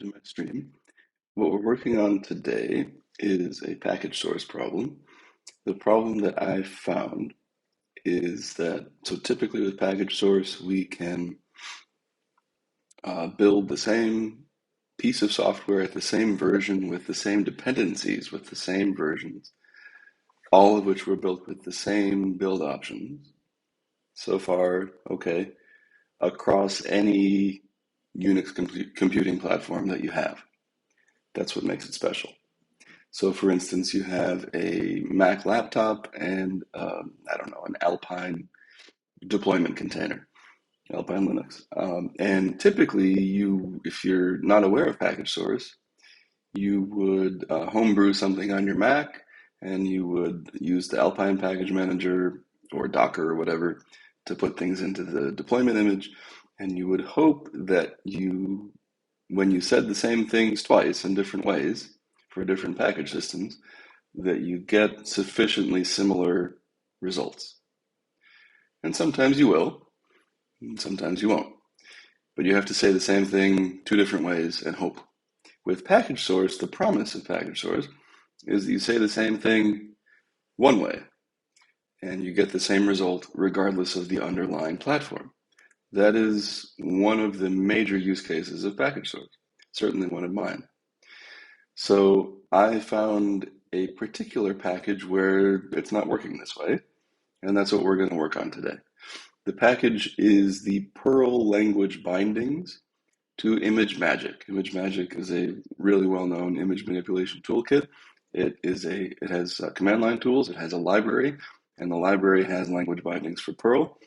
To my stream. What we're working on today is a package source problem. The problem that I found is that, so typically with package source, we can build the same piece of software at the same version with the same dependencies, with the same versions, all of which were built with the same build options. So far, okay, across any Unix computing platform that you have. That's what makes it special. So, for instance, you have a Mac laptop and I don't know, an Alpine deployment container, Alpine Linux. And typically, if you're not aware of package source, you would homebrew something on your Mac, and you would use the Alpine package manager or Docker or whatever to put things into the deployment image, and you would hope that when you said the same things twice in different ways for different package systems, that you get sufficiently similar results. And sometimes you will, and sometimes you won't. But you have to say the same thing two different ways and hope. With package source, the promise of package source is that you say the same thing one way and you get the same result regardless of the underlying platform. That is one of the major use cases of package source, certainly one of mine. So I found a particular package where it's not working this way, and that's what we're going to work on today. The package is the Perl language bindings to ImageMagick. ImageMagick is a really well-known image manipulation toolkit. It has command line tools, it has a library, and the library has language bindings for Perl.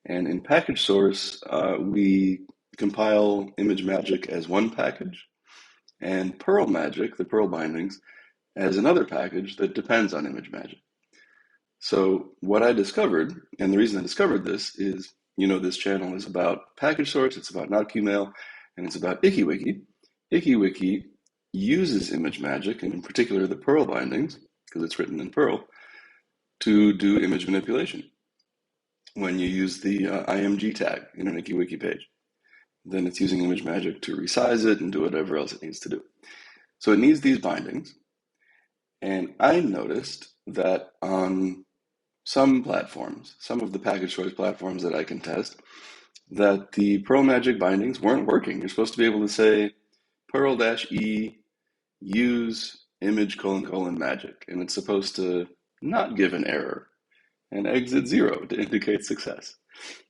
And in package source, we compile ImageMagick as one package, and PerlMagick, the Perl bindings, as another package that depends on ImageMagick. So what I discovered, and the reason I discovered this is, this channel is about package source, it's about NotQmail, and it's about IkiWiki. IkiWiki uses ImageMagick, and in particular the Perl bindings, because it's written in Perl, to do image manipulation. When you use the img tag in an IkiWiki page, then it's using ImageMagick to resize it and do whatever else it needs to do. So it needs these bindings, and I noticed that on some platforms, some of the package source platforms that I can test, that the PerlMagick bindings weren't working. You're supposed to be able to say Perl-E use image::magic, and it's supposed to not give an error and exit 0 to indicate success.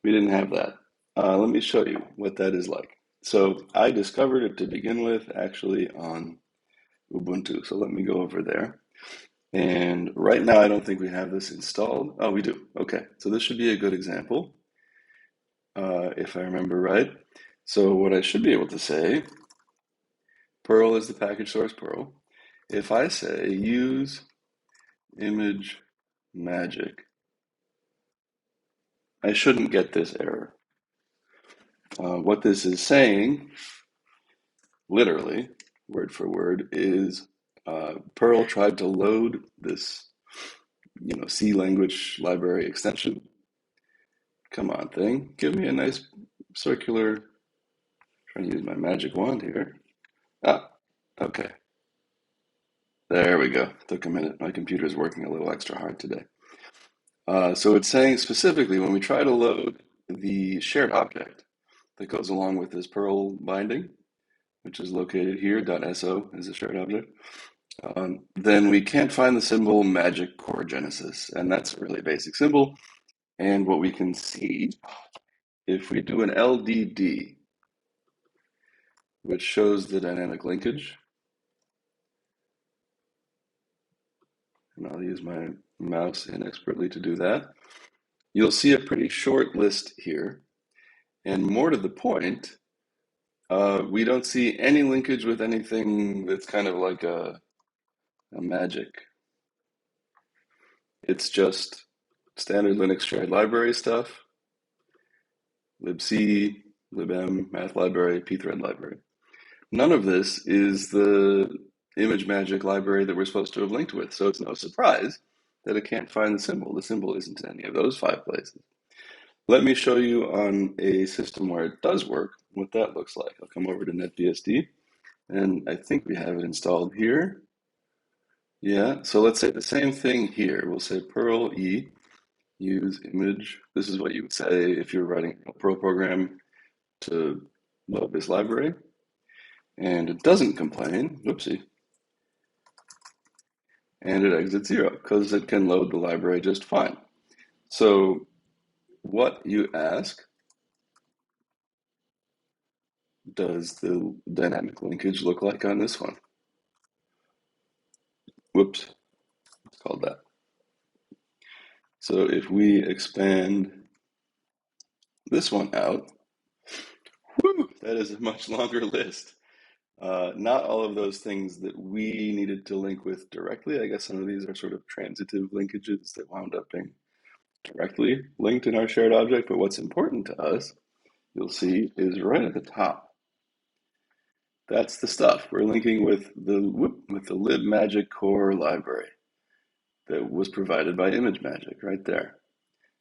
We didn't have that. Let me show you what that is like. So I discovered it to begin with actually on Ubuntu. So let me go over there. And right now, I don't think we have this installed. Oh, we do. Okay, so this should be a good example, if I remember right. So what I should be able to say, Perl is the package source Perl. If I say use ImageMagick, I shouldn't get this error. What this is saying, literally, word for word, is Perl tried to load this, C language library extension. Come on, thing. Give me a nice circular. Trying to use my magic wand here. Ah, okay. There we go. Took a minute. My computer is working a little extra hard today. So it's saying specifically when we try to load the shared object that goes along with this Perl binding, which is located here, .so is a shared object, then we can't find the symbol magic core genesis. And that's a really basic symbol. And what we can see, if we do an LDD, which shows the dynamic linkage, and I'll use my mouse inexpertly to do that, you'll see a pretty short list here. And more to the point, we don't see any linkage with anything that's kind of like a magic. It's just standard Linux shared library stuff, libc, libm, math library, pthread library. None of this is the ImageMagick library that we're supposed to have linked with, so it's no surprise that it can't find the symbol. The symbol isn't in any of those 5 places. Let me show you on a system where it does work what that looks like. I'll come over to NetBSD And I think we have it installed here. Yeah, so let's say the same thing here. We'll say Perl E, use image. This is what you would say if you're writing a Perl program to load this library. And it doesn't complain, whoopsie, and it exits 0 because it can load the library just fine. So what you ask, does the dynamic linkage look like on this one? Whoops, it's called that. So if we expand this one out, whew, that is a much longer list. Not all of those things that we needed to link with directly. I guess some of these are sort of transitive linkages that wound up being directly linked in our shared object, but what's important to us, you'll see, is right at the top. That's the stuff. We're linking with the libmagick core library that was provided by ImageMagick right there.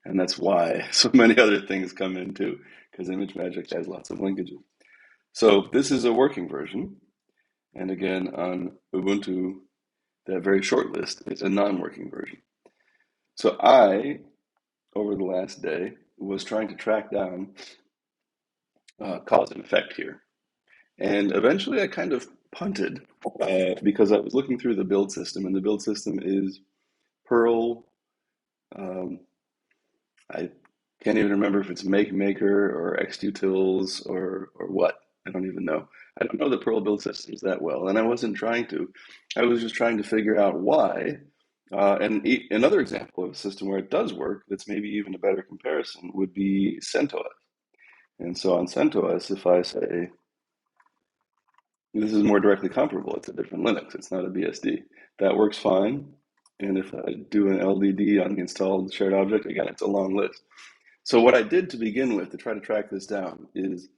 And that's why so many other things come in too, because ImageMagick has lots of linkages. So this is a working version. And again, on Ubuntu, that very short list is a non-working version. So I, over the last day, was trying to track down cause and effect here. And eventually I kind of punted because I was looking through the build system, and the build system is Perl. Um, I can't even remember if it's make maker or xutils or what. I don't even know. I don't know the Perl build systems that well, and I wasn't trying to. I was just trying to figure out why. Another example of a system where it does work, that's maybe even a better comparison, would be CentOS. And so on CentOS, if I say, this is more directly comparable, it's a different Linux, it's not a BSD. That works fine. And if I do an LDD on the installed shared object, again, it's a long list. So what I did to begin with to try to track this down is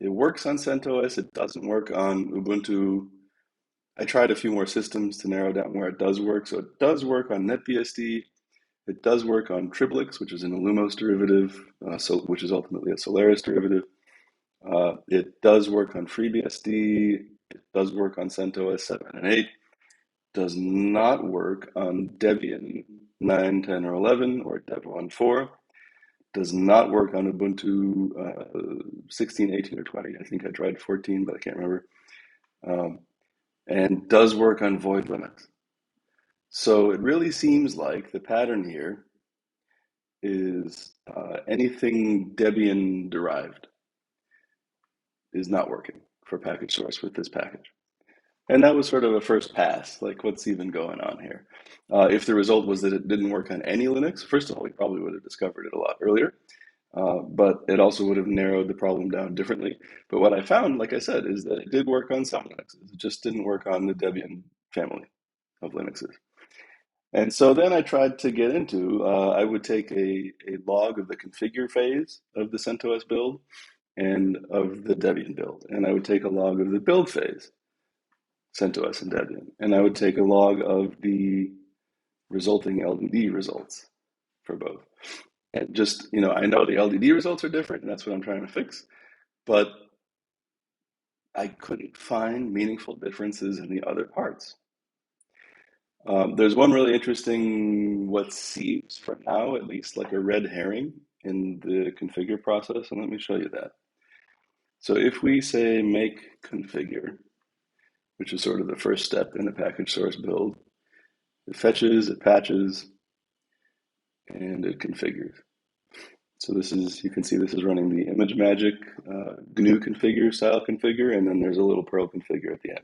it works on CentOS, it doesn't work on Ubuntu. I tried a few more systems to narrow down where it does work. So it does work on NetBSD, it does work on Triblix, which is an Illumos derivative, which is ultimately a Solaris derivative. It does work on FreeBSD, it does work on CentOS 7 and 8, does not work on Debian 9, 10, or 11, or Dev 1.4, does not work on Ubuntu 16, 18, or 20. I think I tried 14, but I can't remember. And does work on Void Linux. So it really seems like the pattern here is anything Debian derived is not working for package source with this package. And that was sort of a first pass, like what's even going on here? If the result was that it didn't work on any Linux, first of all, we probably would have discovered it a lot earlier. But it also would have narrowed the problem down differently. But what I found, like I said, is that it did work on some Linuxes. It just didn't work on the Debian family of Linuxes. And so then I tried to get into, I would take a log of the configure phase of the CentOS build and of the Debian build. And I would take a log of the build phase, CentOS and Debian. And I would take a log of the resulting LDD results for both. And just, I know the LDD results are different, and that's what I'm trying to fix, but I couldn't find meaningful differences in the other parts. There's one really interesting, what seems for now at least like a red herring in the configure process, and let me show you that. So if we say make configure, which is sort of the first step in a package source build, it fetches, it patches, and it configures. So this is, you can see this is running the ImageMagick GNU configure style configure, and then there's a little Perl configure at the end.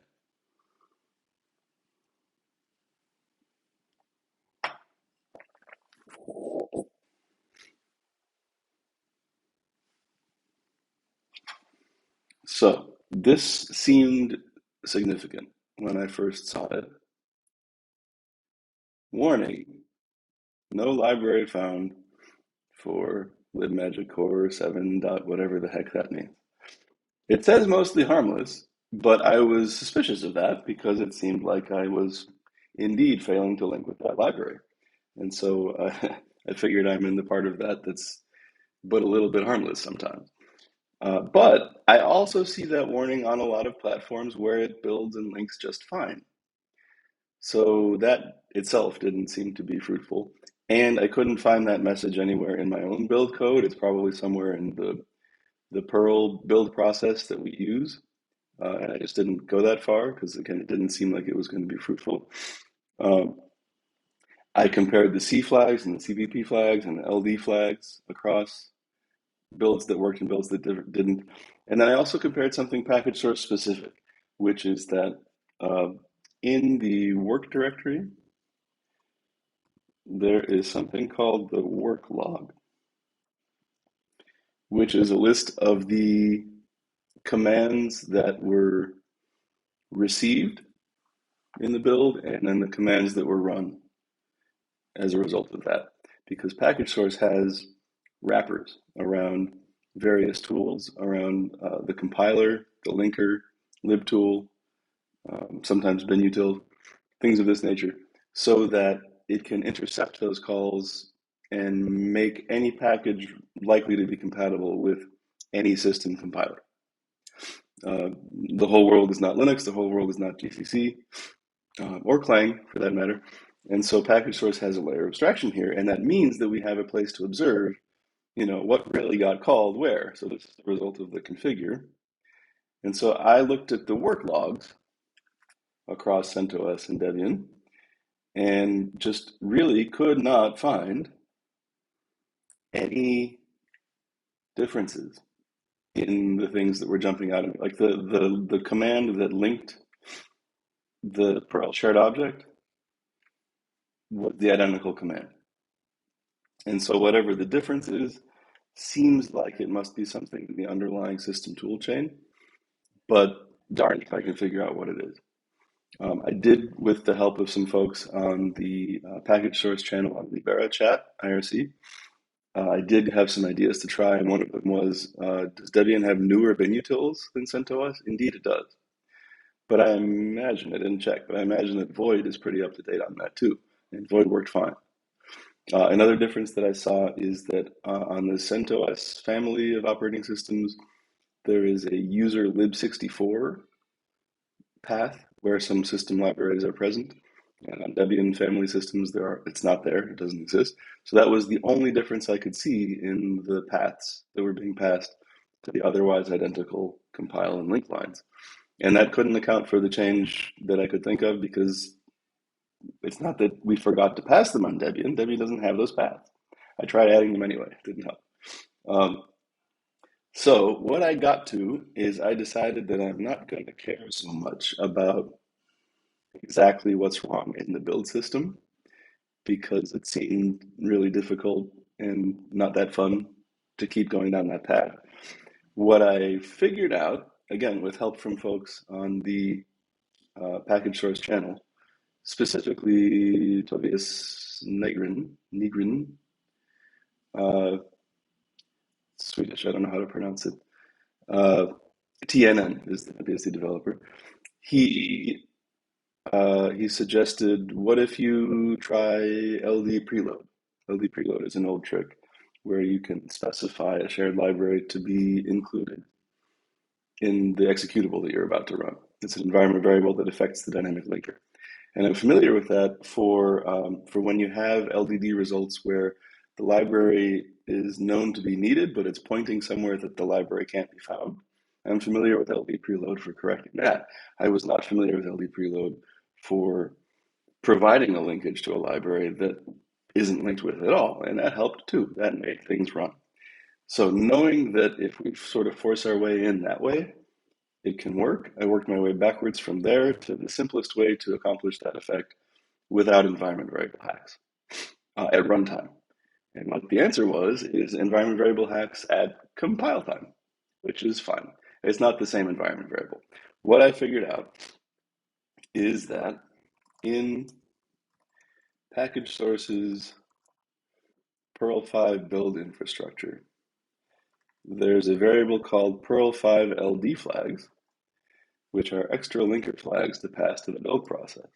So this seemed significant when I first saw it. Warning, no library found for libmagick core 7 dot whatever the heck that means. It says mostly harmless, but I was suspicious of that because it seemed like I was indeed failing to link with that library. And so I figured I'm in the part of that that's but a little bit harmless sometimes. But I also see that warning on a lot of platforms where it builds and links just fine. So that itself didn't seem to be fruitful. And I couldn't find that message anywhere in my own build code. It's probably somewhere in the Perl build process that we use. And I just didn't go that far because, again, it didn't seem like it was going to be fruitful. Um, I compared the C flags and the CBP flags and the LD flags across builds that worked and builds that didn't. And then I also compared something package source specific, which is that uh, in the work directory, there is something called the work log, which is a list of the commands that were received in the build and then the commands that were run as a result of that. Because package source has wrappers around various tools, around the compiler, the linker, libtool, sometimes binutil, things of this nature, so that it can intercept those calls and make any package likely to be compatible with any system compiler. The whole world is not Linux, the whole world is not GCC, or Clang for that matter. And so package source has a layer of abstraction here, and that means that we have a place to observe, what really got called where. So this is the result of the configure. And so I looked at the work logs across CentOS and Debian, and just really could not find any differences in the things that were jumping out at me. Like the command that linked the Perl shared object was the identical command. And so whatever the difference is, seems like it must be something in the underlying system tool chain, but darn if I can figure out what it is. I did, with the help of some folks on the package source channel on Libera Chat, IRC, I did have some ideas to try, and one of them was, does Debian have newer binutils than CentOS? Indeed it does. But I imagine, I didn't check, but I imagine that Void is pretty up to date on that too, and Void worked fine. Another difference that I saw is that on the CentOS family of operating systems, there is a user lib64 path where some system libraries are present. And on Debian family systems, it's not there, it doesn't exist. So that was the only difference I could see in the paths that were being passed to the otherwise identical compile and link lines. And that couldn't account for the change that I could think of, because it's not that we forgot to pass them on Debian. Debian doesn't have those paths. I tried adding them anyway, it didn't help. So what I got to is I decided that I'm not going to care so much about exactly what's wrong in the build system, because it seemed really difficult and not that fun to keep going down that path. What I figured out, again, with help from folks on the package source channel, specifically Tobias Nygren, Swedish, I don't know how to pronounce it. TNN is the developer. He suggested, what if you try LD preload? LD preload is an old trick where you can specify a shared library to be included in the executable that you're about to run. It's an environment variable that affects the dynamic linker. And I'm familiar with that for when you have LDD results where the library is known to be needed, but it's pointing somewhere that the library can't be found. I'm familiar with LD preload for correcting that. I was not familiar with LD preload for providing a linkage to a library that isn't linked with it at all, and that helped too. That made things run. So knowing that if we sort of force our way in that way, it can work. I worked my way backwards from there to the simplest way to accomplish that effect without environment variable hacks at runtime. And what the answer was is environment variable hacks at compile time, which is fine. It's not the same environment variable. What I figured out is that in package sources Perl 5 build infrastructure, there's a variable called Perl 5 LD flags, which are extra linker flags to pass to the build process.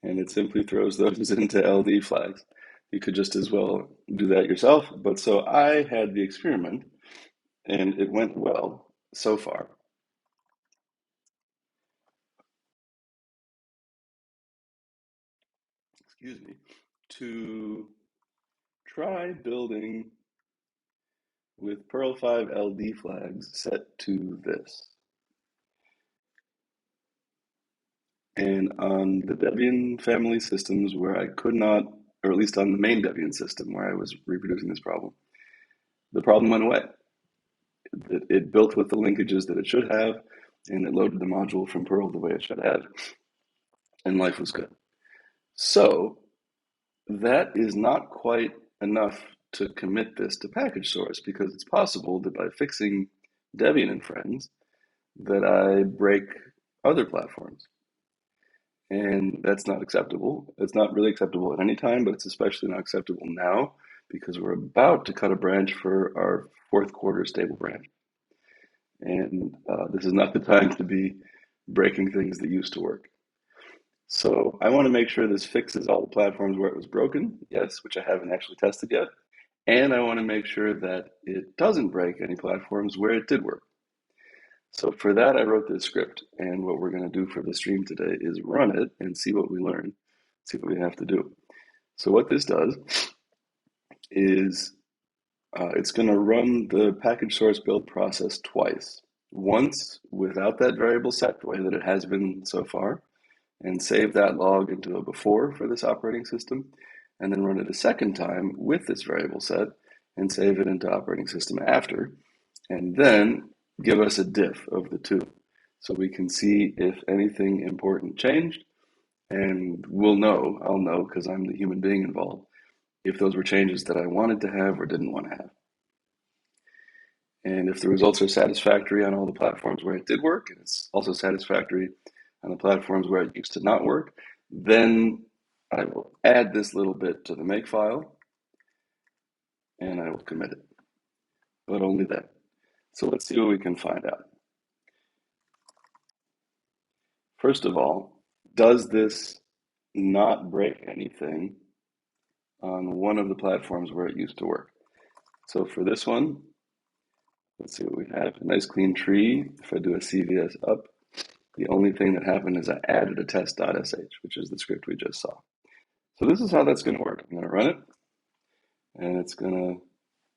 And it simply throws those into LD flags. You could just as well do that yourself. But so I had the experiment And it went well so far. Excuse me, to try building with Perl 5 LD flags set to this. And on the Debian family systems where I could not, or at least on the main Debian system where I was reproducing this problem, the problem went away. It built with the linkages that it should have, and it loaded the module from Perl the way it should have, and life was good. So that is not quite enough to commit this to package source, because it's possible that by fixing Debian and friends that I break other platforms. And that's not acceptable. It's not really acceptable at any time, but it's especially not acceptable now because we're about to cut a branch for our fourth quarter stable branch. And this is not the time to be breaking things that used to work. So I want to make sure this fixes all the platforms where it was broken, yes, which I haven't actually tested yet. And I want to make sure that it doesn't break any platforms where it did work. So for that, I wrote this script. And what we're going to do for the stream today is run it and see what we learn, see what we have to do. So what this does is it's going to run the package source build process twice. Once without that variable set, the way that it has been so far, and save that log into a before for this operating system, and then run it a second time with this variable set and save it into operating system after, and then give us a diff of the two. So we can see if anything important changed, and I'll know because I'm the human being involved, if those were changes that I wanted to have or didn't want to have. And if the results are satisfactory on all the platforms where it did work, and it's also satisfactory on the platforms where it used to not work, then I will add this little bit to the make file and I will commit it, but only then. So let's see what we can find out. First of all, does this not break anything on one of the platforms where it used to work? So for this one, let's see what we have. A nice clean tree. If I do a CVS up, the only thing that happened is I added a test.sh, which is the script we just saw. So this is how that's going to work. I'm going to run it, and it's going to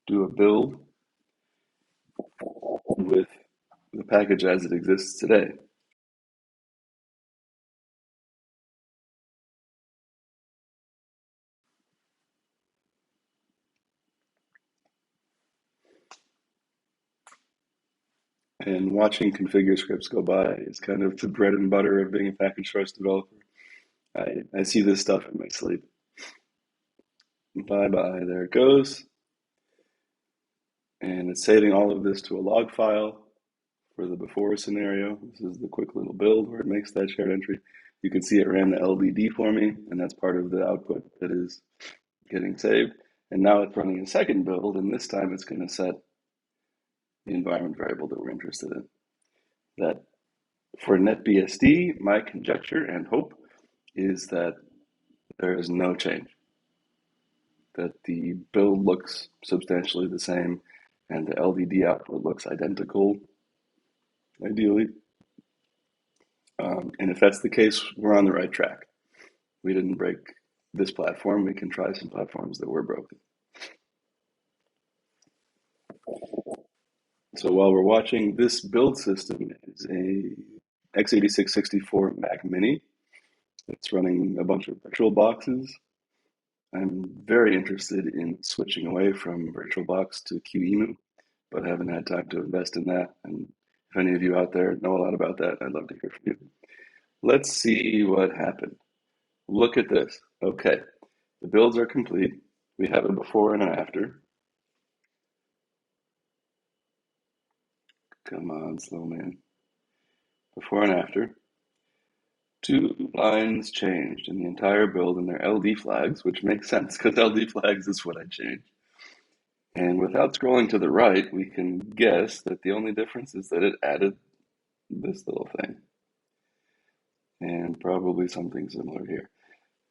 do a build with the package as it exists today. And watching configure scripts go by is kind of the bread and butter of being a package source developer. I see this stuff in my sleep. Bye-bye, there it goes. And it's saving all of this to a log file for the before scenario. This is the quick little build where it makes that shared entry. You can see it ran the LDD for me, and that's part of the output that is getting saved. And now it's running a second build, and this time it's going to set the environment variable that we're interested in. That for NetBSD, my conjecture and hope is that there is no change, that the build looks substantially the same and the LDD output looks identical, ideally. And if that's the case, we're on the right track. We didn't break this platform. We can try some platforms that were broken. So while we're watching, this build system is a x86-64 Mac Mini. It's running a bunch of virtual boxes. I'm very interested in switching away from VirtualBox to QEMU, but haven't had time to invest in that. And if any of you out there know a lot about that, I'd love to hear from you. Let's see what happened. Look at this. Okay, the builds are complete. We have a before and an after. Come on, slow man. Before and after. Two lines changed in the entire build, and they're LD flags, which makes sense because LD flags is what I changed. And without scrolling to the right, we can guess that the only difference is that it added this little thing. And probably something similar here.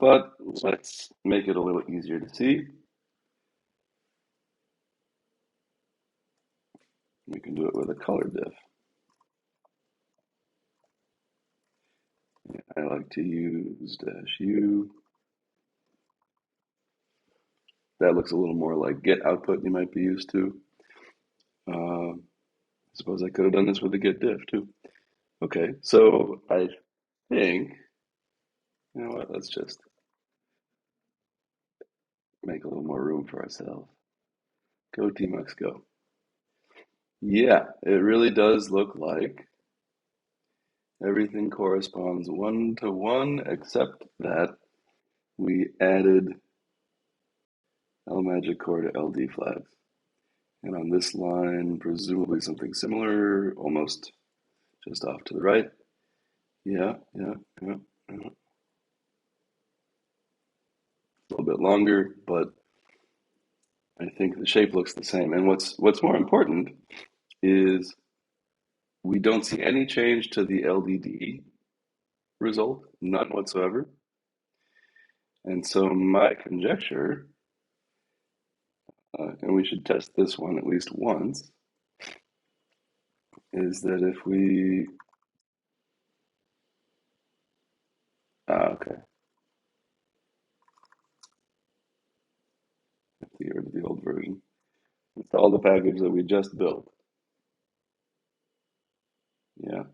But let's make it a little easier to see. We can do it with a color diff. I like to use -u. That looks a little more like get output you might be used to. I suppose I could have done this with a get diff too. Okay, so I think, you know what, let's just make a little more room for ourselves. Go Tmux, go. Yeah, it really does look like everything corresponds 1-to-1 except that we added PerlMagick core to LD flags. And on this line, presumably something similar, almost just off to the right. Yeah, yeah, yeah, yeah. A little bit longer, but I think the shape looks the same. And what's more important is we don't see any change to the LDD result, none whatsoever. And so my conjecture, and we should test this one at least once, is that if we, okay, have to get rid of the old version. Install the package that we just built. Yeah,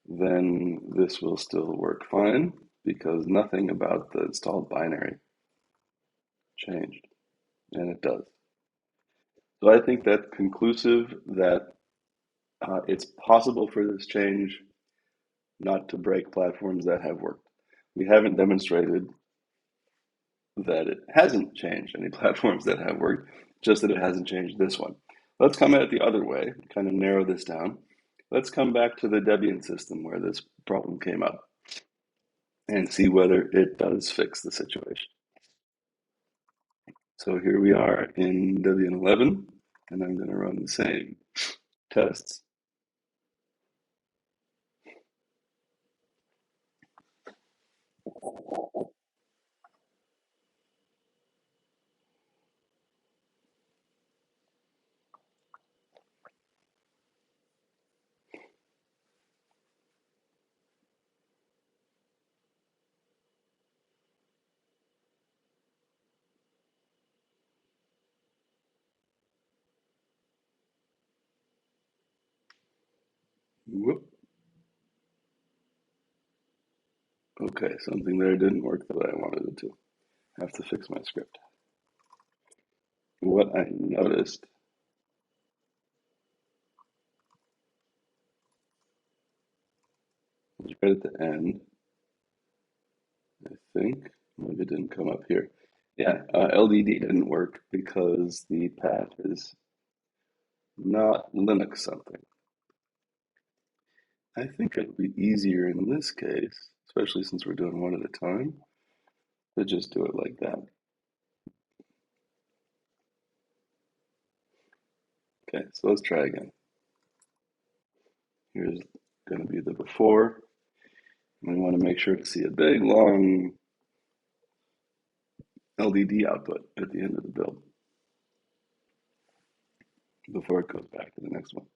then this will still work fine because nothing about the installed binary changed, and it does. So I think that's conclusive that it's possible for this change not to break platforms that have worked. We haven't demonstrated that it hasn't changed any platforms that have worked, just that it hasn't changed this one. Let's come at it the other way, kind of narrow this down. Let's come back to the Debian system where this problem came up and see whether it does fix the situation. So here we are in Debian 11, and I'm going to run the same tests. Whoop. Okay, something there didn't work the way I wanted it to. I have to fix my script. What I noticed is right at the end, I think, maybe it didn't come up here. Yeah, LDD didn't work because the path is not Linux something. I think it would be easier in this case, especially since we're doing one at a time, to just do it like that. Okay, so let's try again. Here's going to be the before. And we want to make sure to see a big, long LDD output at the end of the build before it goes back to the next one.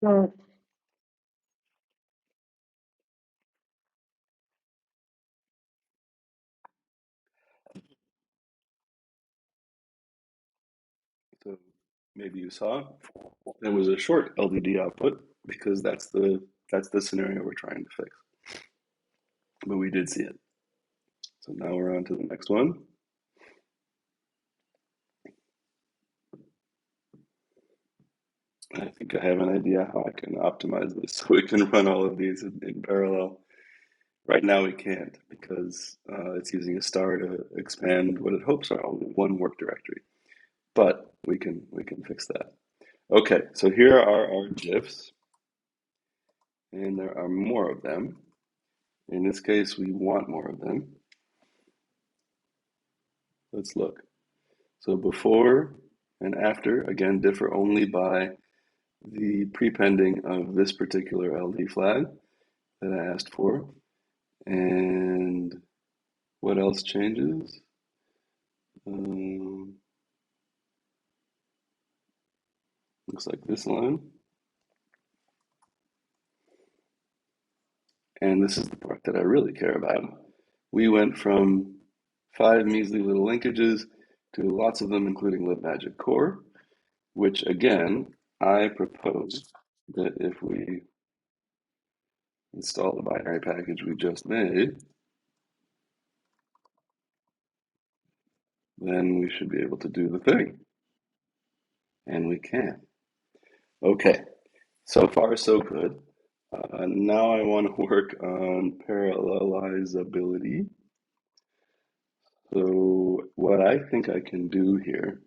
So maybe you saw there was a short LDD output because that's the scenario we're trying to fix. But we did see it. So now we're on to the next one. I think I have an idea how I can optimize this so we can run all of these in parallel. Right now we can't because it's using a star to expand what it hopes are only one work directory. But we can fix that. Okay, so here are our GIFs, and there are more of them. In this case, we want more of them. Let's look. So before and after, again, differ only by the prepending of this particular LD flag that I asked for. And what else changes? Um, Looks like this line. And this is the part that I really care about. We went from 5 measly little linkages to lots of them, including libmagick core, which again, I propose that if we install the binary package we just made, then we should be able to do the thing. And we can. Okay, so far so good. Now I want to work on parallelizability. So what I think I can do here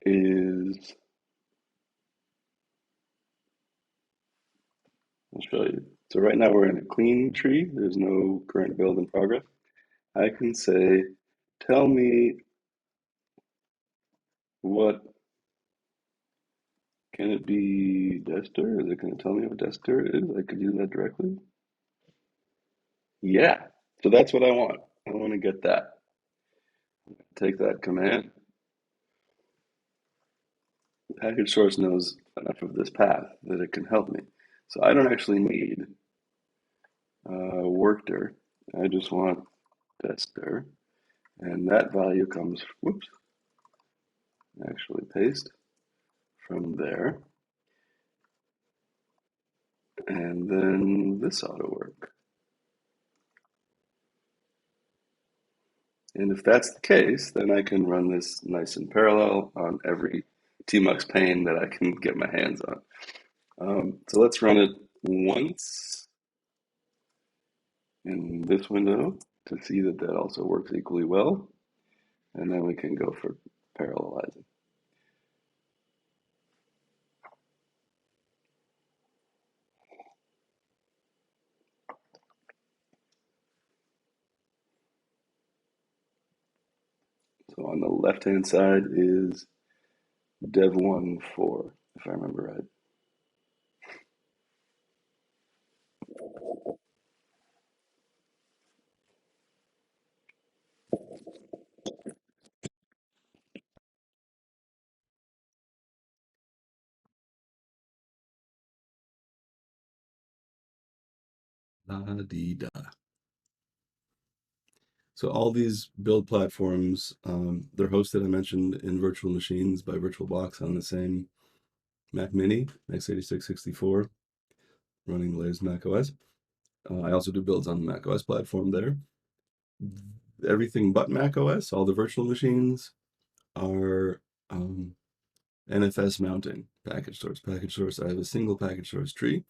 is, I'll show you. So right now we're in a clean tree. There's no current build in progress. I can say, tell me what, can it be Dester? Is it going to tell me what Dester is? I could do that directly. Yeah, so that's what I want. I want to get that. Take that command. Package source knows enough of this path that it can help me. So I don't actually need workdir. I just want Dester. And that value comes, whoops, actually paste from there. And then this ought to work. And if that's the case, then I can run this nice and parallel on every tmux pane that I can get my hands on. So let's run it once in this window to see that that also works equally well. And then we can go for parallelizing. So on the left-hand side is dev1 4, if I remember right. La-dee-da. So all these build platforms, they're hosted, I mentioned, in virtual machines by VirtualBox on the same Mac Mini, x86-64, running the latest Mac OS. I also do builds on the Mac OS platform there. Everything but Mac OS, all the virtual machines are NFS mounting package source. Package source, I have a single package source tree,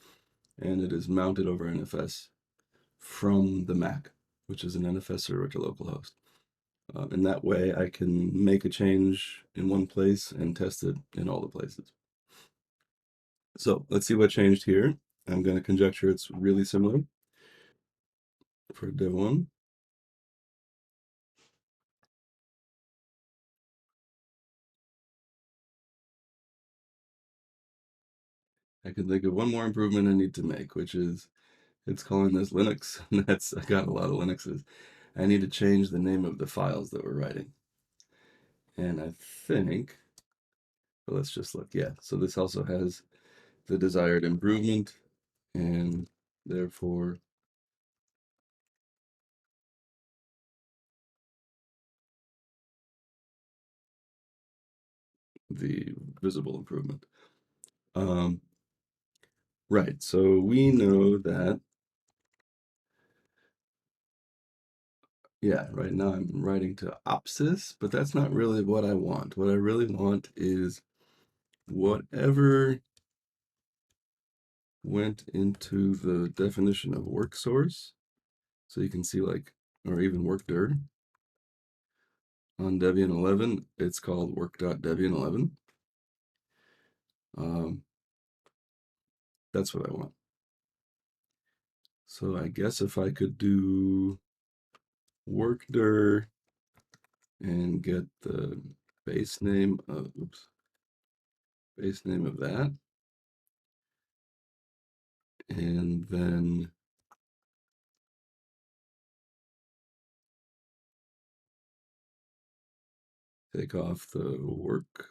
and it is mounted over NFS from the Mac, which is an NFS server to localhost. And that way I can make a change in one place and test it in all the places. So let's see what changed here. I'm going to conjecture it's really similar for dev1. I can think of one more improvement I need to make, which is it's calling this Linux. I got a lot of Linuxes. I need to change the name of the files that we're writing. And I think, but let's just look. Yeah, so this also has the desired improvement, and therefore the visible improvement. Right, so we know that, yeah, right now I'm writing to opsys, but that's not really what I want. What I really want is whatever went into the definition of work source. So you can see like, or even workdir on Debian 11, it's called work.debian 11. That's what I want. So I guess if I could do workdir and get the base name of, oops, base name of that. And then take off the work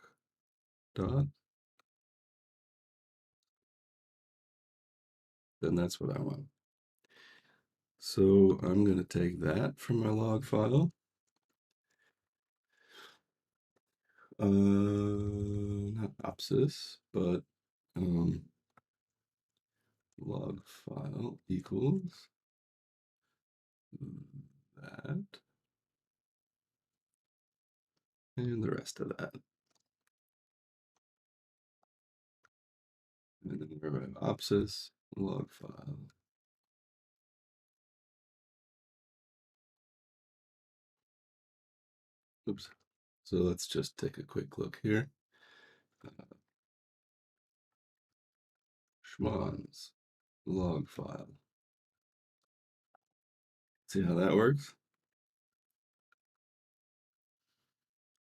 dot. Then that's what I want. So I'm going to take that from my log file. Not abscess, but log file equals that and the rest of that. And then we have abscess log file. Oops. So let's just take a quick look here. Schmann's log file. See how that works?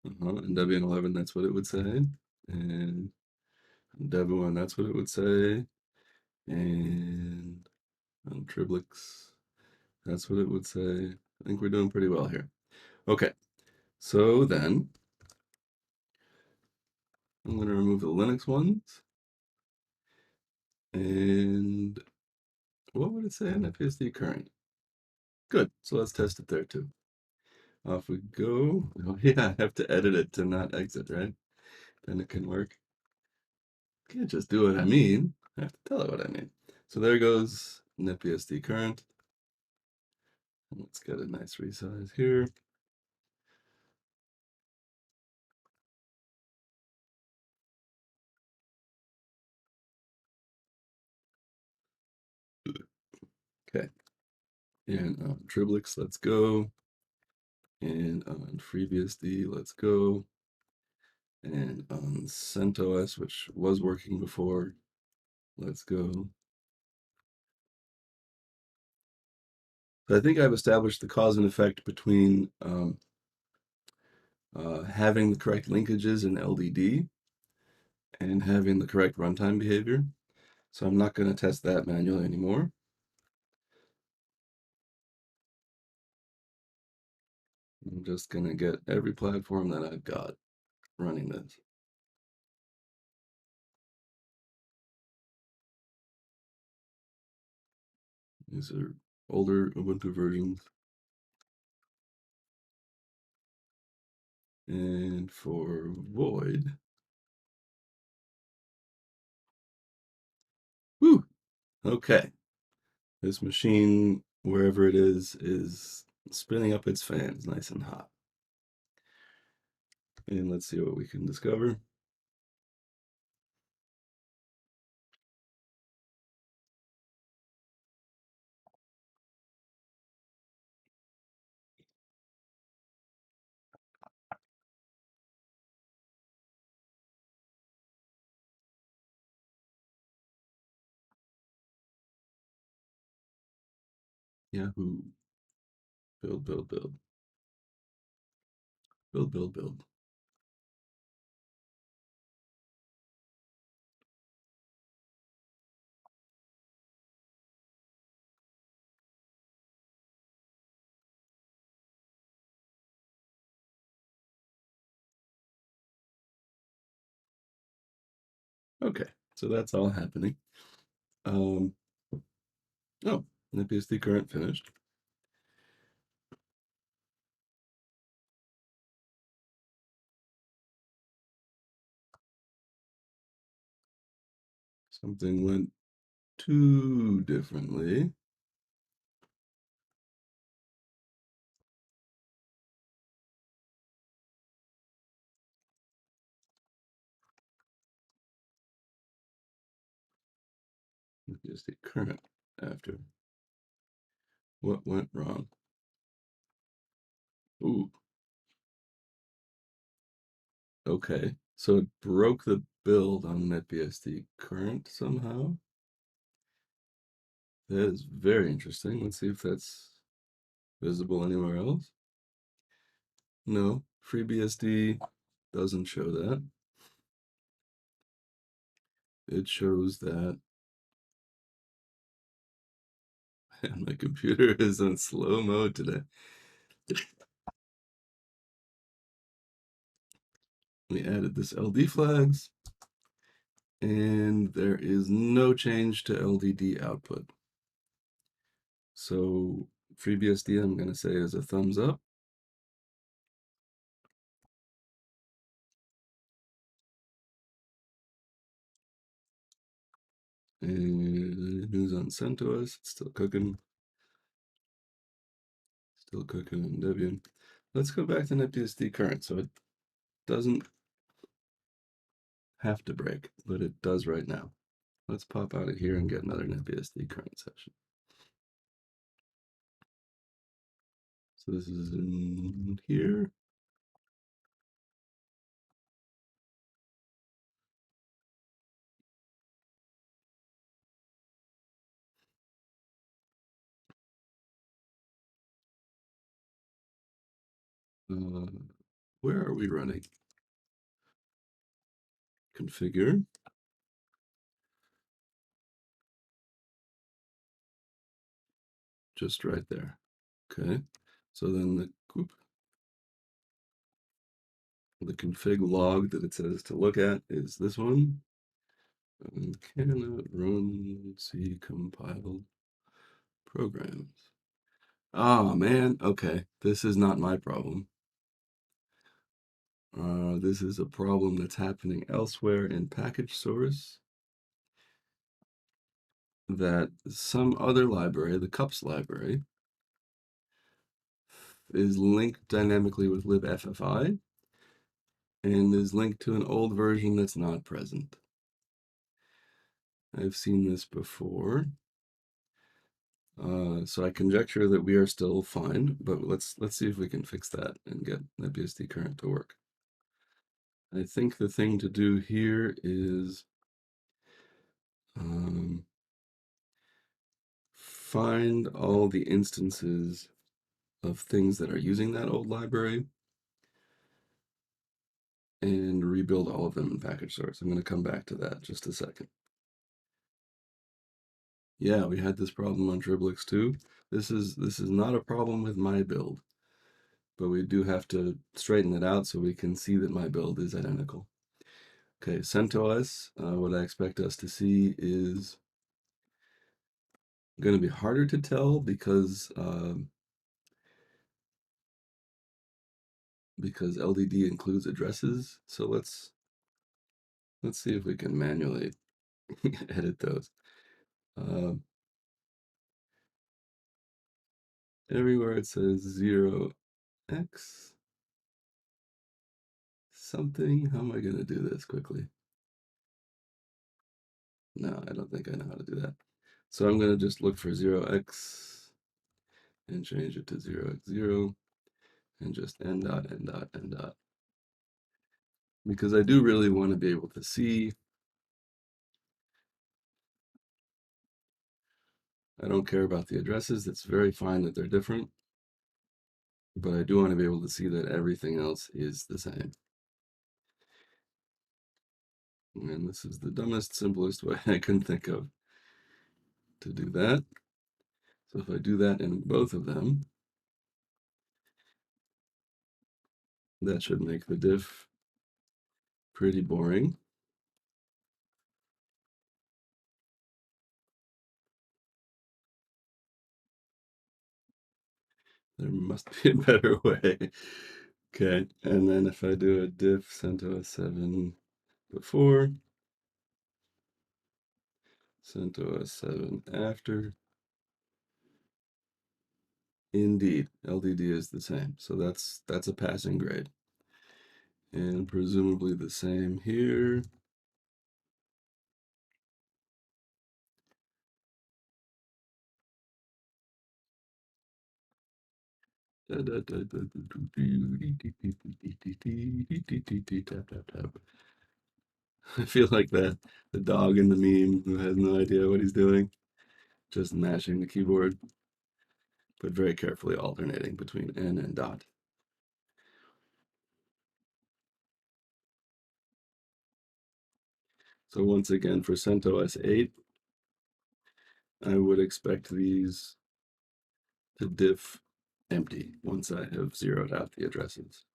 In Debian 11, that's what it would say. And in Debian, that's what it would say. And on Triblix, that's what it would say. I think we're doing pretty well here. Okay, so then I'm going to remove the Linux ones. And what would it say on FSD current? Good, so let's test it there too. Off we go. Oh yeah, I have to edit it to not exit, right? Then it can work. Can't just do what I mean. I have to tell it what I mean. So there goes NetBSD current. Let's get a nice resize here. Okay. And on Triblix, let's go. And on FreeBSD, let's go. And on CentOS, which was working before, let's go. So I think I've established the cause and effect between having the correct linkages in LDD and having the correct runtime behavior. So I'm not going to test that manually anymore. I'm just going to get every platform that I've got running this. These are older Ubuntu versions. And for void, whew, okay. This machine, wherever it is spinning up its fans nice and hot. And let's see what we can discover. Yahoo. Build, build, build. Build, build, build. Okay, so that's all happening. Oh, NetBSD current finished. Something went too differently. NetBSD current after. What went wrong? Ooh. Okay, so it broke the build on NetBSD current somehow. That is very interesting. Let's see if that's visible anywhere else. No, FreeBSD doesn't show that. it shows that my computer is on slow mode today. We added this LD flags, and there is no change to LDD output. So FreeBSD, I'm going to say, is a thumbs up. And news on CentOS, it's still cooking. Still cooking in Debian. Let's go back to NetBSD current. So it doesn't have to break, but it does right now. Let's pop out of here and get another NetBSD current session. So this is in here. Where are we running? Configure. Just right there. Okay. So then the config log that it says to look at is this one. And cannot run C compiled programs. Oh man, okay. This is not my problem. This is a problem that's happening elsewhere in package source, that some other library, the cups library, is linked dynamically with libffi and is linked to an old version that's not present. I've seen this before. So I conjecture that we are still fine, but let's see if we can fix that and get NetBSD current to work. I think the thing to do here is find all the instances of things that are using that old library and rebuild all of them in package source. I'm going to come back to that just a second. Yeah, we had this problem on Driblix too. This is not a problem with my build, but we do have to straighten it out so we can see that my build is identical. Okay, CentOS, what I expect us to see is going to be harder to tell because LDD includes addresses. So let's see if we can manually edit those. Everywhere it says 0x something. How am I going to do this quickly? No, I don't think I know how to do that. So I'm going to just look for 0x and change it to 0x0 and just n dot, n dot, n dot. Because I do really want to be able to see. I don't care about the addresses. It's very fine that they're different. But I do want to be able to see that everything else is the same. And this is the dumbest, simplest way I can think of to do that. So if I do that in both of them, that should make the diff pretty boring. There must be a better way. Okay, and then if I do a diff CentOS 7 before, CentOS 7 after, indeed, LDD is the same. So that's a passing grade. And presumably the same here. I feel like the dog in the meme who has no idea what he's doing, just mashing the keyboard, but very carefully alternating between N and dot. So once again, for CentOS 8, I would expect these to diff empty once I have zeroed out the addresses.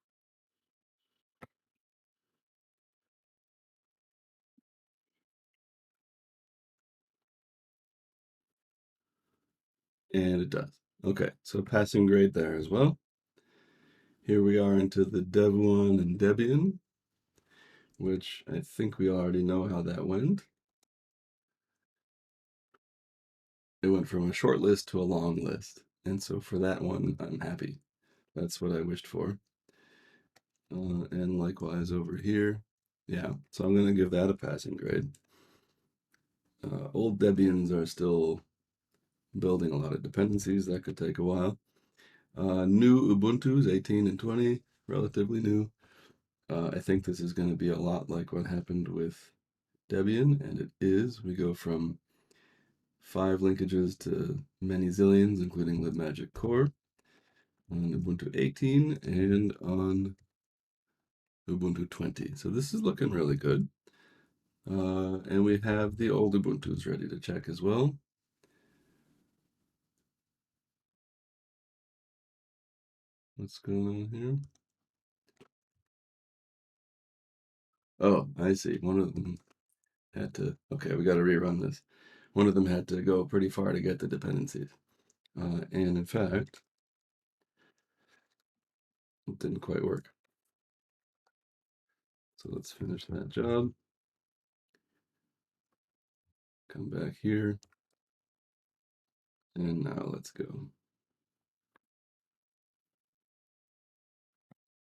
And it does. Okay, so passing grade there as well. Here we are into the Dev1 and Debian, which I think we already know how that went. It went from a short list to a long list. And so for that one, I'm happy. That's what I wished for. And likewise over here. Yeah, so I'm going to give that a passing grade. Old Debians are still building a lot of dependencies. That could take a while. New Ubuntu's 18 and 20, relatively new. I think this is going to be a lot like what happened with Debian, and it is. We go from 5 linkages to many zillions, including libmagick core, on Ubuntu 18 and on Ubuntu 20. So this is looking really good. And we have the old Ubuntu's ready to check as well. What's going on here? Oh, I see. One of them had to, okay, we got to rerun this. One of them had to go pretty far to get the dependencies. And in fact, it didn't quite work. So let's finish that job. Come back here. And now let's go.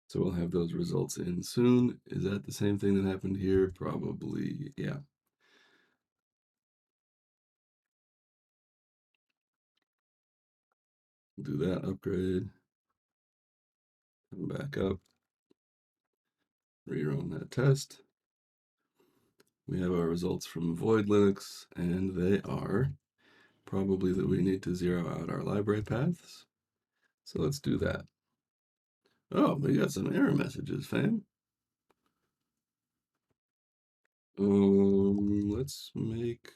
So we'll have those results in soon. Is that the same thing that happened here? Probably, yeah. Do that upgrade. Come back up. Rerun that test. We have our results from Void Linux, and they are probably that we need to zero out our library paths. So let's do that. Oh, we got some error messages, fam. Let's make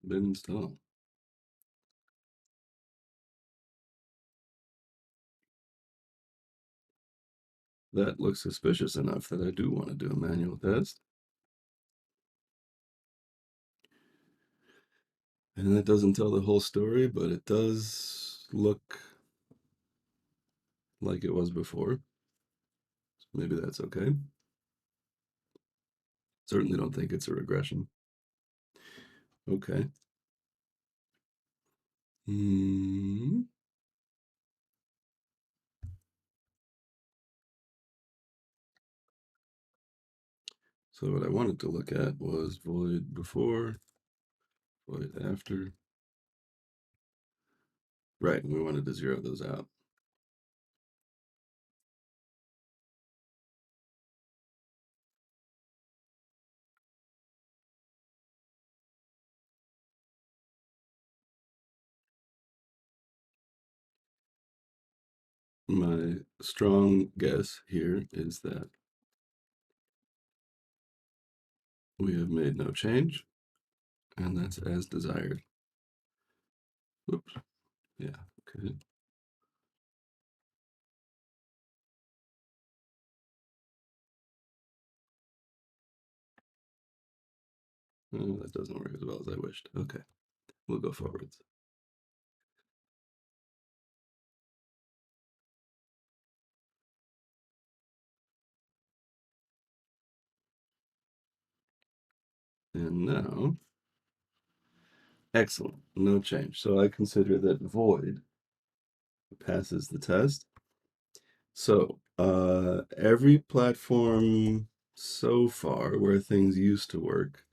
bin install. That looks suspicious enough that I do want to do a manual test. And that doesn't tell the whole story, but it does look like it was before. So maybe that's okay. Certainly don't think it's a regression. Okay. So what I wanted to look at was void before, void after. Right, and we wanted to zero those out. My strong guess here is that we have made no change, and that's as desired. Whoops. Yeah, okay. Oh, that doesn't work as well as I wished. Okay, we'll go forwards. And now, excellent, no change. So I consider that void passes the test. So every platform so far where things used to work,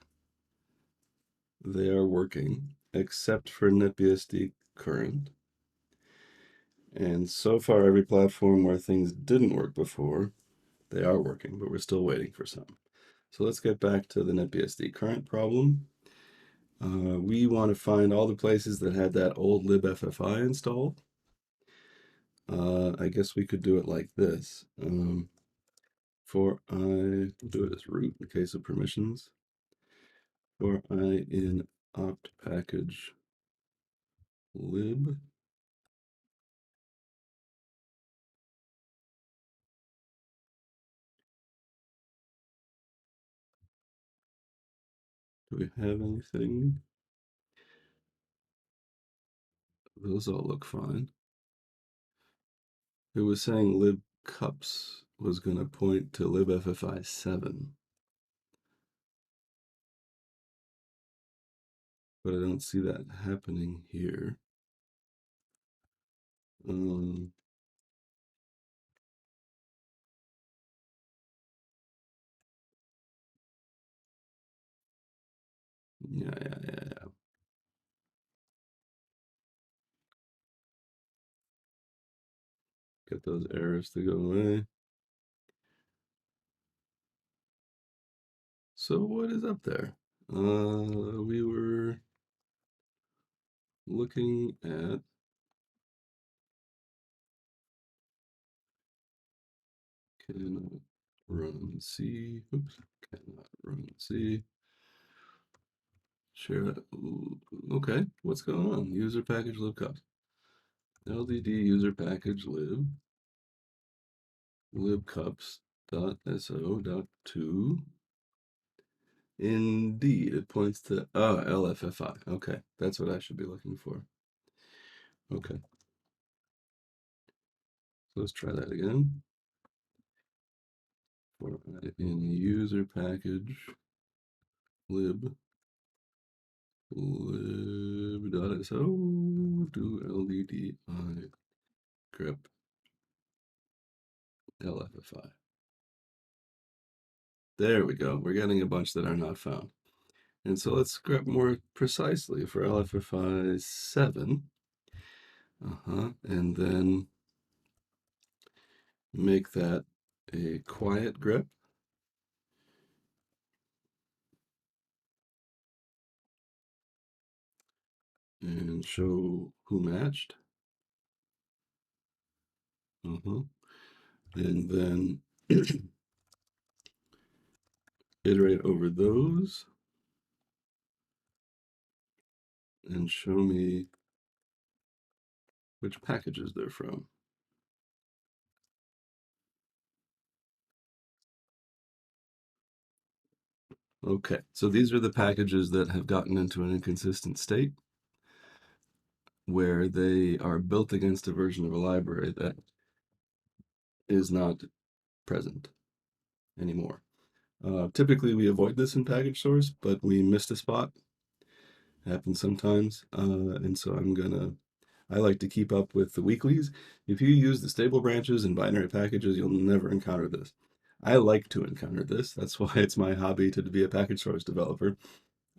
they are working, except for NetBSD current. And so far, every platform where things didn't work before, they are working, but we're still waiting for some. So let's get back to the NetBSD current problem. We want to find all the places that had that old libffi installed. I guess we could do it like this. For I, we'll do it as root in case of permissions. For I in opt package lib. Do we have anything? Those all look fine. It was saying lib cups was going to point to libffi 7. But I don't see that happening here. Yeah. Get those errors to go away. So what is up there? We were looking at cannot run C. Oops, cannot run C. Share it. Okay, what's going on? User package libcups. LDD user package libcups.so.2. Indeed, it points to LFFI. Okay, that's what I should be looking for. Okay, so let's try that again. For in user package lib lib.so do LDDI grep LFFI. There we go. We're getting a bunch that are not found. And so let's grep more precisely for LFFI 7. And then make that a quiet grep. And show who matched. And then iterate over those and show me which packages they're from. Okay, so these are the packages that have gotten into an inconsistent state where they are built against a version of a library that is not present anymore. Typically, we avoid this in package source, but we missed a spot. Happens sometimes, and so I like to keep up with the weeklies. If you use the stable branches and binary packages, you'll never encounter this. I like to encounter this. That's why it's my hobby to be a package source developer.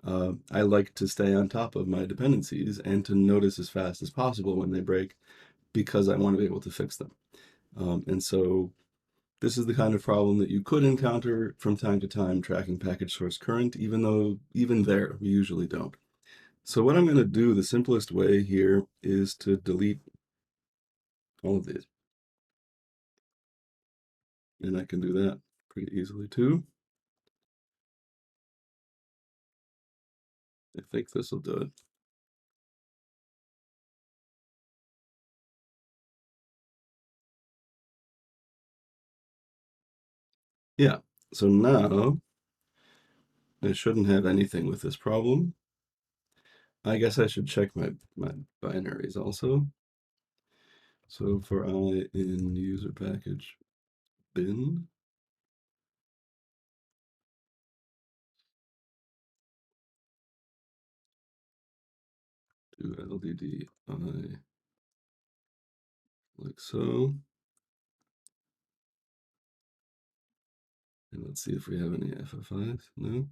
I like to stay on top of my dependencies and to notice as fast as possible when they break because I want to be able to fix them. And so this is the kind of problem that you could encounter from time to time tracking package source current, even though even there we usually don't. So what I'm going to do, the simplest way here is to delete all of these. And I can do that pretty easily too. I think this will do it. Yeah, so now I shouldn't have anything with this problem. I guess I should check my binaries also. So for I in user package bin, do LDD I like so. And let's see if we have any FFIs. No.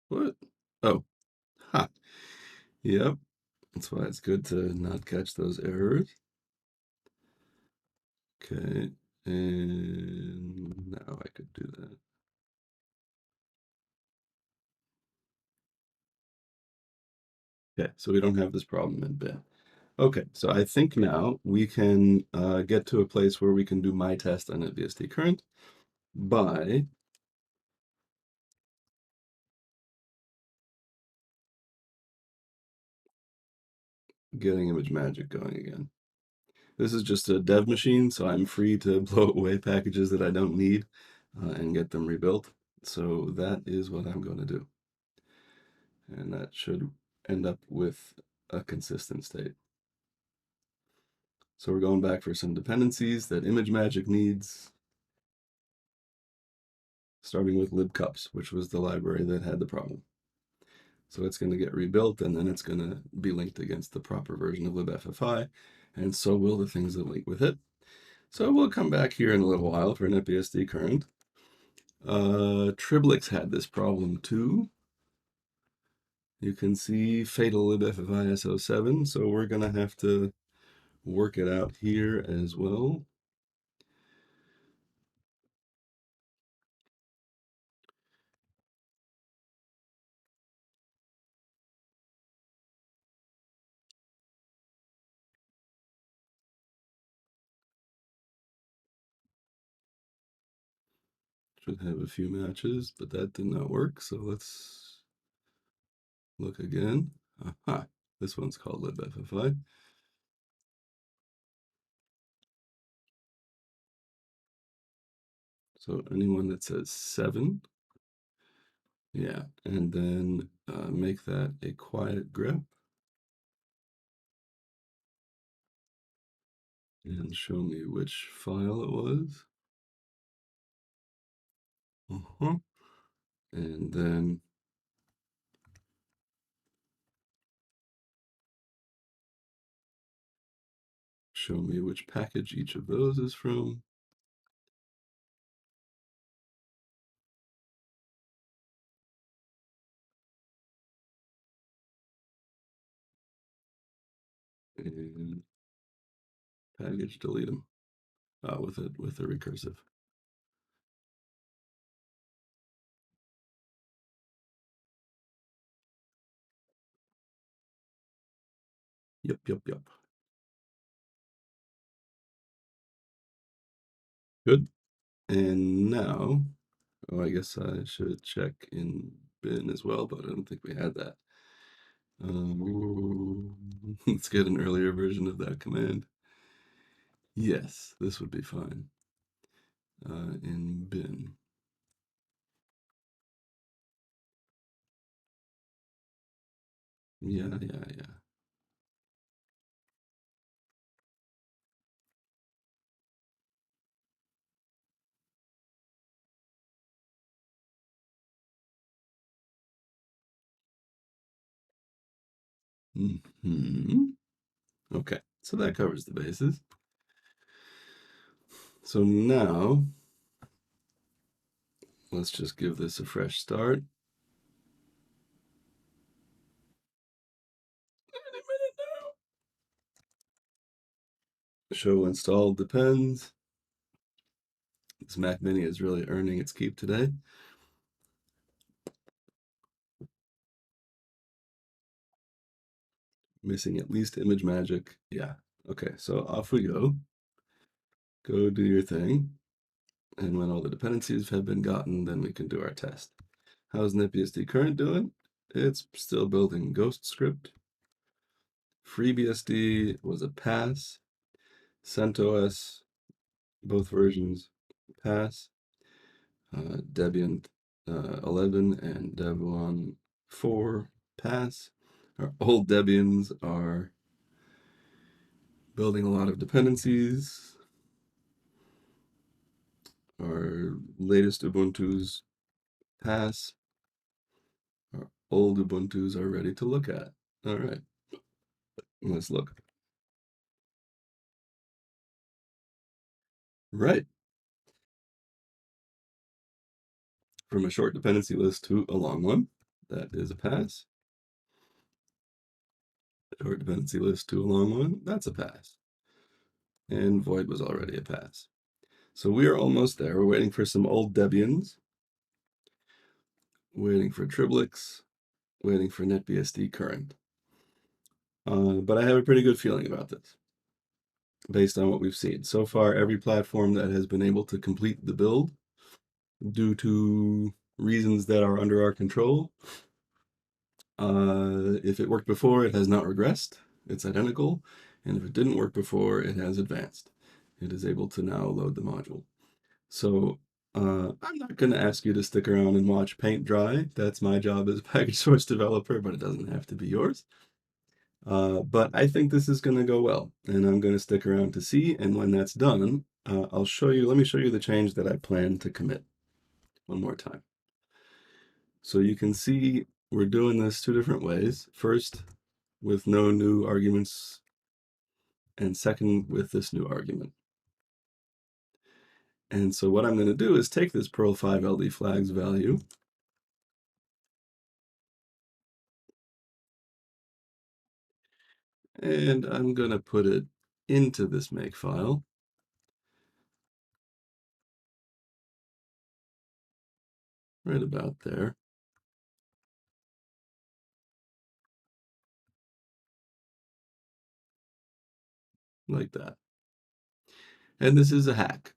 What? Oh, ha. Yep. That's why it's good to not catch those errors. Okay. And now I could do that. Okay, so we don't have this problem in bin. Okay, so I think now we can get to a place where we can do my test on NetBSD current by getting ImageMagick going again. This is just a dev machine, so I'm free to blow away packages that I don't need and get them rebuilt. So that is what I'm going to do. And that should end up with a consistent state. So we're going back for some dependencies that ImageMagick needs, starting with libcups, which was the library that had the problem. So it's going to get rebuilt, and then it's going to be linked against the proper version of libffi, and so will the things that link with it. So we'll come back here in a little while for NetBSD current. Triblix had this problem too. You can see fatal libffi SO7, so we're going to have to work it out here as well. Should have a few matches, but that did not work, so let's look again. Aha, this one's called libffi. So anyone that says 7, yeah, and then make that a quiet grep and show me which file it was. And then show me which package each of those is from. And package delete them with a recursive. Yep. Good. And now, oh, I guess I should check in bin as well, but I don't think we had that. Let's get an earlier version of that command. Yes, this would be fine. In bin. Yeah. Okay, so that covers the bases. So now, let's just give this a fresh start. Show installed depends. This Mac Mini is really earning its keep today. Missing at least ImageMagick. Yeah. Okay, so off we go. Go do your thing. And when all the dependencies have been gotten, then we can do our test. How's NetBSD current doing? It's still building Ghost script. FreeBSD was a pass. CentOS, both versions, pass. Debian 11 and Debian 4, pass. Our old Debians are building a lot of dependencies. Our latest Ubuntu's pass. Our old Ubuntu's are ready to look at. All right, let's look. Right. From a short dependency list to a long one, that is a pass. Short dependency list to a long one, that's a pass. And void was already a pass. So we are almost there. We're waiting for some old Debians, waiting for Triblix, waiting for NetBSD current. But I have a pretty good feeling about this based on what we've seen. So far, every platform that has been able to complete the build due to reasons that are under our control, if it worked before, it has not regressed. It's identical. And if it didn't work before, it has advanced. It is able to now load the module. So I'm not going to ask you to stick around and watch paint dry. That's my job as a package source developer, but it doesn't have to be yours. But I think this is going to go well, and I'm going to stick around to see. And when that's done, I'll show you. Let me show you the change that I plan to commit one more time. So you can see we're doing this two different ways. First, with no new arguments, and second, with this new argument. And so what I'm going to do is take this Perl 5 LD flags value, and I'm going to put it into this makefile. Right about there. Like that. And this is a hack.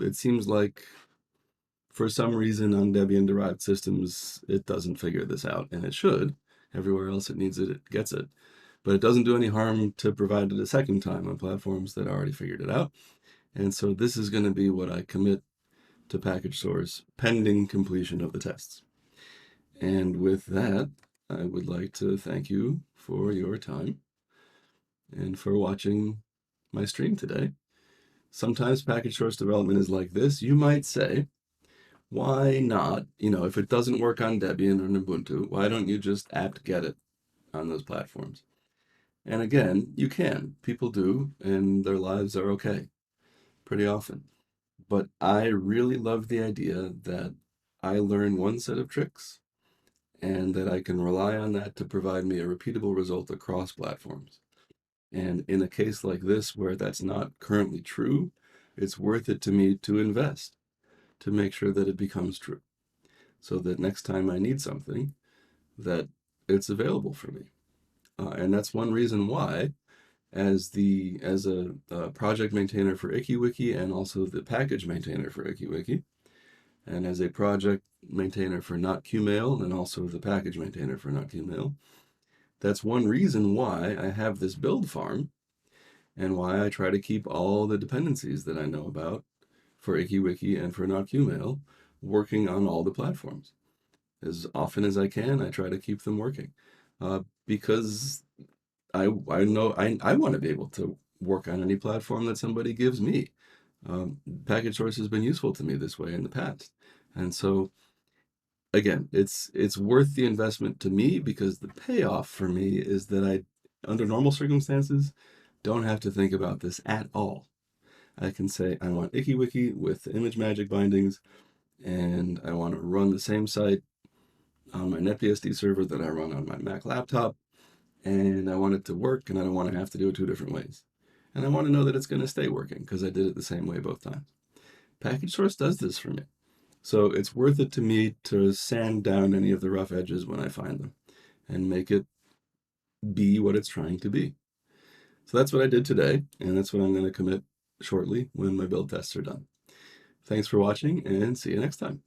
It seems like for some reason on Debian-derived systems, it doesn't figure this out, and it should. Everywhere else it needs it, it gets it. But it doesn't do any harm to provide it a second time on platforms that already figured it out. And so this is going to be what I commit to package source pending completion of the tests. And with that, I would like to thank you for your time and for watching my stream today. Sometimes package source development is like this. You might say, why not, if it doesn't work on Debian or Ubuntu, why don't you just apt-get it on those platforms? And again, you can. People do, and their lives are okay pretty often. But I really love the idea that I learn one set of tricks and that I can rely on that to provide me a repeatable result across platforms. And in a case like this, where that's not currently true, it's worth it to me to invest to make sure that it becomes true, so that next time I need something, that it's available for me. And that's one reason why, as a project maintainer for IkiWiki and also the package maintainer for IkiWiki, and as a project maintainer for NotQmail and also the package maintainer for NotQmail, that's one reason why I have this build farm and why I try to keep all the dependencies that I know about for IkiWiki and for NotQmail working on all the platforms. As often as I can, I try to keep them working because I know I want to be able to work on any platform that somebody gives me. Package source has been useful to me this way in the past. And so, again, it's worth the investment to me because the payoff for me is that I, under normal circumstances, don't have to think about this at all. I can say I want IkiWiki with ImageMagick bindings, and I want to run the same site on my NetBSD server that I run on my Mac laptop, and I want it to work, and I don't want to have to do it two different ways. And I want to know that it's going to stay working because I did it the same way both times. Package source does this for me. So it's worth it to me to sand down any of the rough edges when I find them and make it be what it's trying to be. So that's what I did today, and that's what I'm going to commit shortly when my build tests are done. Thanks for watching, and see you next time.